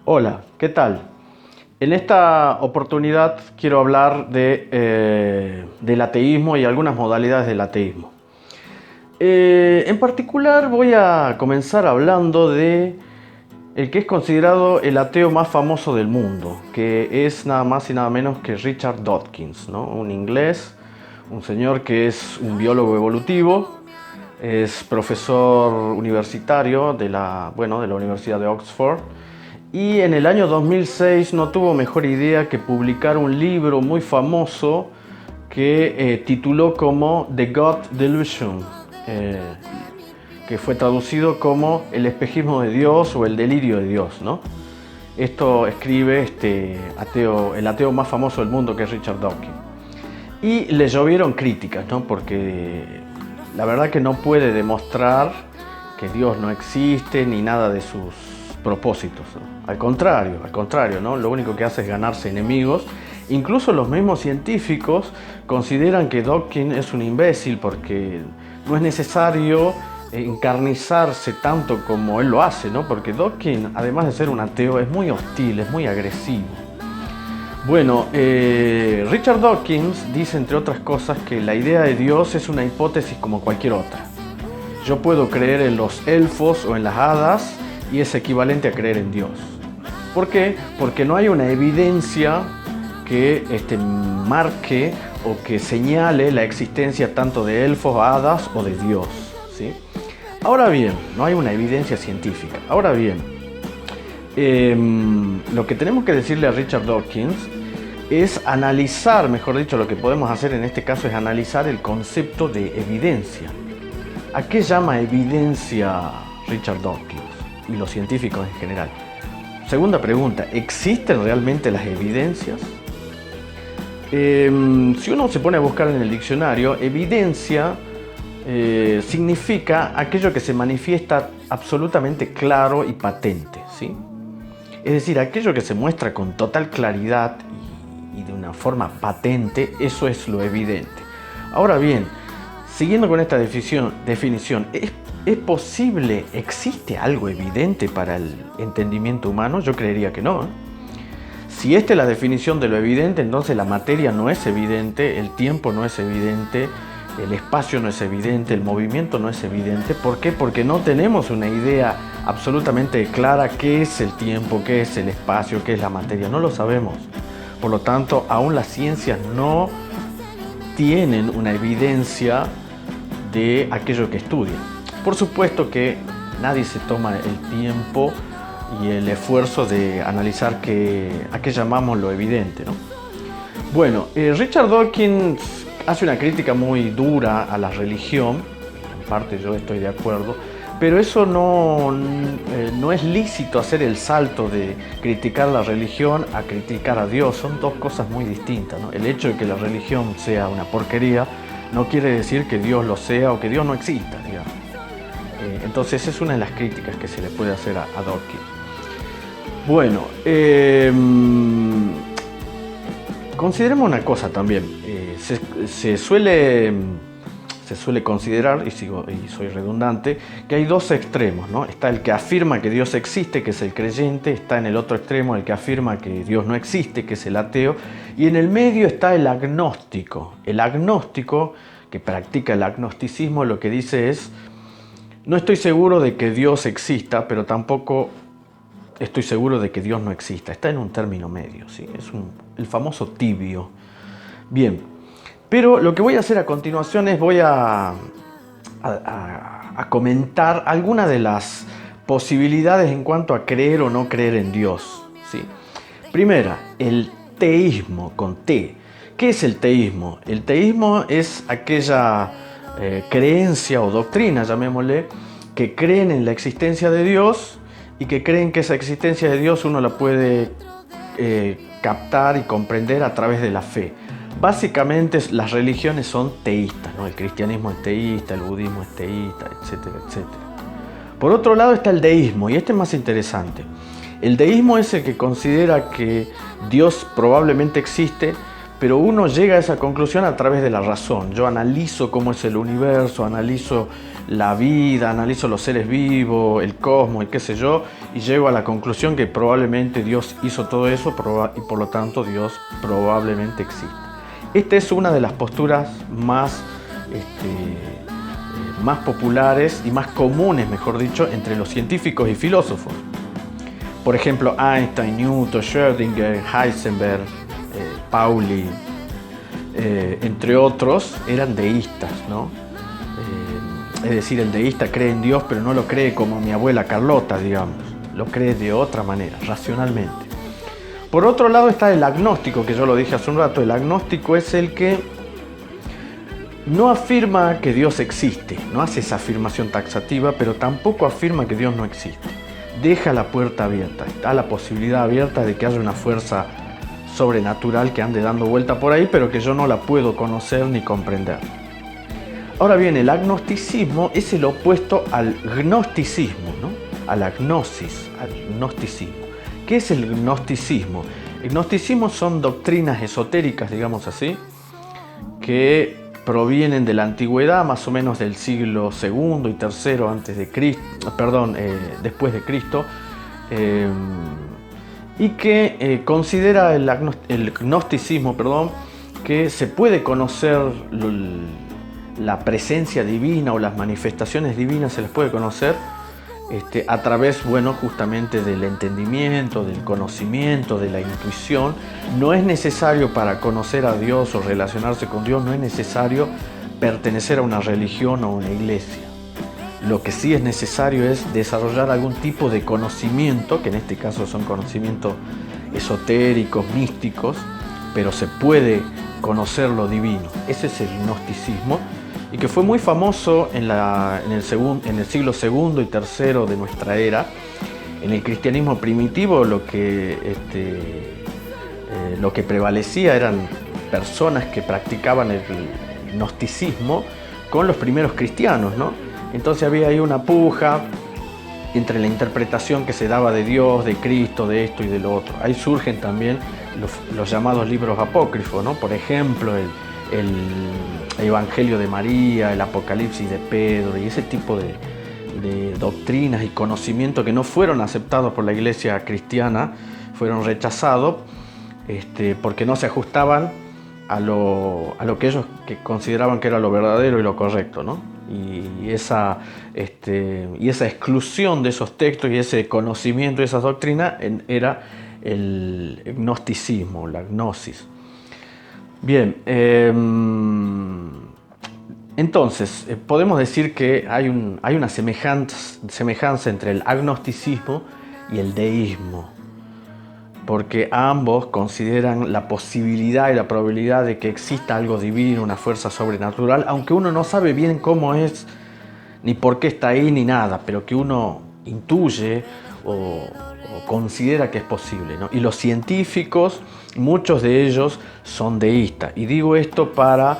Hola, ¿qué tal? En esta oportunidad quiero hablar del ateísmo y algunas modalidades del ateísmo. En particular voy a comenzar hablando de el que es considerado el ateo más famoso del mundo, que es nada más y nada menos que Richard Dawkins, ¿no? Un inglés, un señor que es un biólogo evolutivo, es profesor universitario de la Universidad de Oxford. Y en el año 2006 no tuvo mejor idea que publicar un libro muy famoso que tituló como The God Delusion, eh, que fue traducido como El espejismo de Dios o El delirio de Dios, ¿no? Esto escribe el ateo más famoso del mundo, que es Richard Dawkins. Y le llovieron críticas, ¿no? Porque la verdad que no puede demostrar que Dios no existe ni nada de sus propósitos, ¿no? Al contrario, ¿no? Lo único que hace es ganarse enemigos. Incluso los mismos científicos consideran que Dawkins es un imbécil porque no es necesario encarnizarse tanto como él lo hace, ¿no? Porque Dawkins, además de ser un ateo, es muy hostil, es muy agresivo. Bueno, Richard Dawkins dice, entre otras cosas, que la idea de Dios es una hipótesis como cualquier otra. Yo puedo creer en los elfos o en las hadas y es equivalente a creer en Dios. ¿Por qué? Porque no hay una evidencia que marque o que señale la existencia tanto de elfos, hadas o de Dios, ¿sí? Ahora bien, no hay una evidencia científica. Ahora bien, lo que tenemos que decirle a Richard Dawkins es analizar, mejor dicho, lo que podemos hacer en este caso es analizar el concepto de evidencia. ¿A qué llama evidencia Richard Dawkins y los científicos en general? Segunda pregunta, ¿existen realmente las evidencias? Si uno se pone a buscar en el diccionario, evidencia significa aquello que se manifiesta absolutamente claro y patente, ¿sí? Es decir, aquello que se muestra con total claridad y de una forma patente, eso es lo evidente. Ahora bien, siguiendo con esta definición, ¿es posible, existe algo evidente para el entendimiento humano? Yo creería que no, ¿eh? Si esta es la definición de lo evidente, entonces la materia no es evidente, el tiempo no es evidente, el espacio no es evidente, el movimiento no es evidente. ¿Por qué? Porque no tenemos una idea absolutamente clara qué es el tiempo, qué es el espacio, qué es la materia. No lo sabemos. Por lo tanto, aún las ciencias no tienen una evidencia de aquello que estudian. Por supuesto que nadie se toma el tiempo y el esfuerzo de analizar a qué llamamos lo evidente, ¿no? Bueno, Richard Dawkins hace una crítica muy dura a la religión, en parte yo estoy de acuerdo, pero eso no es lícito hacer el salto de criticar la religión a criticar a Dios, son dos cosas muy distintas, ¿no? El hecho de que la religión sea una porquería no quiere decir que Dios lo sea o que Dios no exista, digamos. Entonces es una de las críticas que se le puede hacer a Dawkins. Bueno, consideremos una cosa también. Se suele considerar, y soy redundante, que hay dos extremos, ¿no? Está el que afirma que Dios existe, que es el creyente, está en el otro extremo el que afirma que Dios no existe, que es el ateo, y en el medio está el agnóstico. El agnóstico, que practica el agnosticismo, lo que dice es: no estoy seguro de que Dios exista, pero tampoco estoy seguro de que Dios no exista. Está en un término medio, ¿sí? Es el famoso tibio. Bien, pero lo que voy a hacer a continuación es voy a comentar algunas de las posibilidades en cuanto a creer o no creer en Dios, ¿sí? Primera, el teísmo con T. ¿Qué es el teísmo? El teísmo es aquella creencia o doctrina, llamémosle, que creen en la existencia de Dios y que creen que esa existencia de Dios uno la puede captar y comprender a través de la fe. Básicamente las religiones son teístas, ¿no? El cristianismo es teísta, el budismo es teísta, etcétera, etcétera. Por otro lado está el deísmo, y este es más interesante. El deísmo es el que considera que Dios probablemente existe, pero uno llega a esa conclusión a través de la razón. Yo analizo cómo es el universo, analizo la vida, analizo los seres vivos, el cosmos, y qué sé yo, y llego a la conclusión que probablemente Dios hizo todo eso y por lo tanto Dios probablemente existe. Esta es una de las posturas más populares y más comunes, mejor dicho, entre los científicos y filósofos. Por ejemplo, Einstein, Newton, Schrödinger, Heisenberg, Pauli, entre otros, eran deístas, ¿no? Es decir, el deísta cree en Dios, pero no lo cree como mi abuela Carlota, digamos. Lo cree de otra manera, racionalmente. Por otro lado está el agnóstico, que yo lo dije hace un rato. El agnóstico es el que no afirma que Dios existe, no hace esa afirmación taxativa, pero tampoco afirma que Dios no existe. Deja la puerta abierta, está la posibilidad abierta de que haya una fuerza sobrenatural que ande dando vuelta por ahí, pero que yo no la puedo conocer ni comprender. Ahora bien, el agnosticismo es el opuesto al gnosticismo, ¿no? A la gnosis, al gnosticismo. ¿Qué es el gnosticismo? El gnosticismo son doctrinas esotéricas, digamos así, que provienen de la antigüedad, más o menos del siglo II y III antes de Cristo, después de Cristo, y que considera el gnosticismo, que se puede conocer la presencia divina o las manifestaciones divinas, se les puede conocer a través, justamente del entendimiento, del conocimiento, de la intuición. No es necesario, para conocer a Dios o relacionarse con Dios, no es necesario pertenecer a una religión o una iglesia. Lo que sí es necesario es desarrollar algún tipo de conocimiento, que en este caso son conocimientos esotéricos, místicos, pero se puede conocer lo divino. Ese es el gnosticismo, y que fue muy famoso en el siglo II y III de nuestra era. En el cristianismo primitivo lo que prevalecía eran personas que practicaban el gnosticismo con los primeros cristianos, ¿no? Entonces había ahí una puja entre la interpretación que se daba de Dios, de Cristo, de esto y de lo otro. Ahí surgen también los llamados libros apócrifos, ¿no? Por ejemplo, el Evangelio de María, el Apocalipsis de Pedro, y ese tipo de doctrinas y conocimientos que no fueron aceptados por la iglesia cristiana, fueron rechazados porque no se ajustaban a lo que ellos consideraban que era lo verdadero y lo correcto, ¿no? Y esa exclusión de esos textos y ese conocimiento de esas doctrinas era el gnosticismo, la gnosis. Bien, entonces podemos decir que hay una semejanza entre el agnosticismo y el deísmo, porque ambos consideran la posibilidad y la probabilidad de que exista algo divino, una fuerza sobrenatural, aunque uno no sabe bien cómo es, ni por qué está ahí, ni nada, pero que uno intuye o considera que es posible, ¿no? Y los científicos, muchos de ellos son deístas. Y digo esto para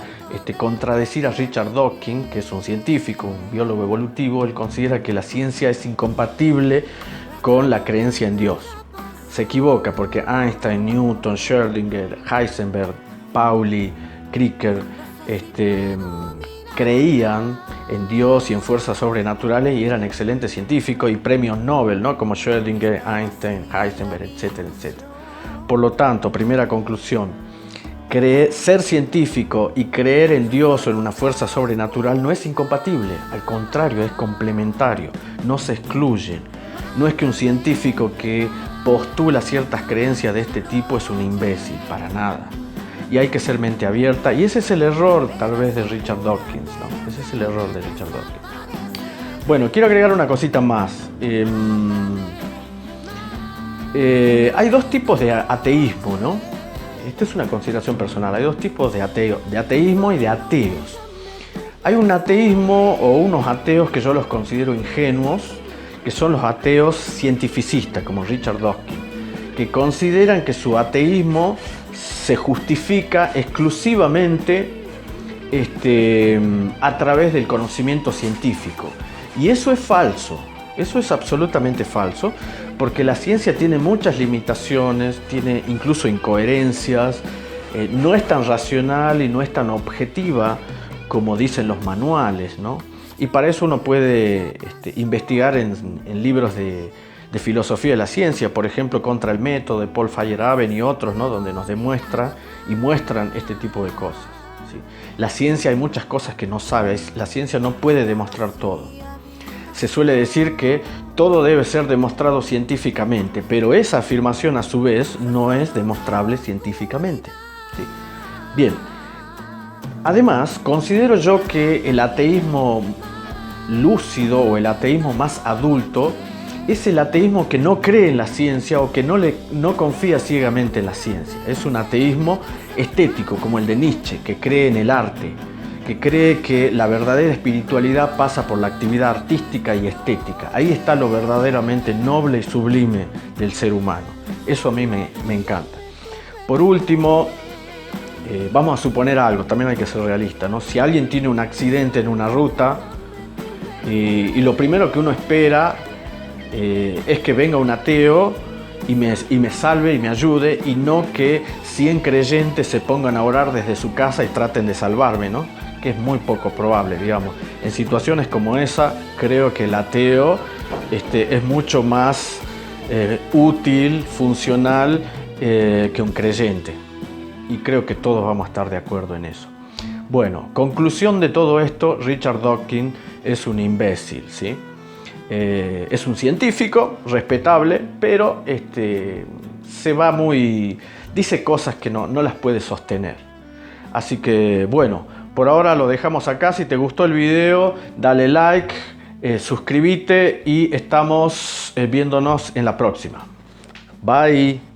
contradecir a Richard Dawkins, que es un científico, un biólogo evolutivo. Él considera que la ciencia es incompatible con la creencia en Dios. Se equivoca, porque Einstein, Newton, Schrödinger, Heisenberg, Pauli, Kricker creían en Dios y en fuerzas sobrenaturales y eran excelentes científicos y premios Nobel, ¿no? Como Schrödinger, Einstein, Heisenberg, etcétera, etcétera. Por lo tanto, primera conclusión, ser científico y creer en Dios o en una fuerza sobrenatural no es incompatible, al contrario, es complementario, no se excluyen. No es que un científico que postula ciertas creencias de este tipo es un imbécil, para nada. Y hay que ser mente abierta, y ese es el error tal vez de Richard Dawkins, ¿no? Ese es el error de Richard Dawkins. Bueno, quiero agregar una cosita más. Hay dos tipos de ateísmo, ¿no? Esta es una consideración personal. Hay dos tipos de ateísmo y de ateos. Hay un ateísmo o unos ateos que yo los considero ingenuos, que son los ateos cientificistas, como Richard Dawkins, que consideran que su ateísmo se justifica exclusivamente a través del conocimiento científico. Y eso es falso, eso es absolutamente falso, porque la ciencia tiene muchas limitaciones, tiene incluso incoherencias, no es tan racional y no es tan objetiva como dicen los manuales, ¿no? Y para eso uno puede investigar en libros de filosofía de la ciencia, por ejemplo, Contra el método de Paul Feyerabend y otros, ¿no? Donde nos demuestra y muestran este tipo de cosas, ¿sí? La ciencia, hay muchas cosas que no sabe, la ciencia no puede demostrar todo. Se suele decir que todo debe ser demostrado científicamente, pero esa afirmación a su vez no es demostrable científicamente, ¿sí? Bien, además considero yo que el ateísmo lúcido o el ateísmo más adulto es el ateísmo que no cree en la ciencia o que no confía ciegamente en la ciencia. Es un ateísmo estético, como el de Nietzsche, que cree en el arte, que cree que la verdadera espiritualidad pasa por la actividad artística y estética. Ahí está lo verdaderamente noble y sublime del ser humano. Eso a mí me encanta. Por último, vamos a suponer algo, también hay que ser realista, ¿no? Si alguien tiene un accidente en una ruta y lo primero que uno espera es que venga un ateo y me salve y me ayude, y no que 100 creyentes se pongan a orar desde su casa y traten de salvarme, ¿no? Que es muy poco probable, digamos. En situaciones como esa, creo que el ateo es mucho más útil, funcional que un creyente. Y creo que todos vamos a estar de acuerdo en eso. Bueno, conclusión de todo esto, Richard Dawkins es un imbécil, ¿sí? Es un científico respetable, pero dice cosas que no las puede sostener. Así que bueno, por ahora lo dejamos acá. Si te gustó el video, dale like, suscríbete y estamos viéndonos en la próxima. Bye.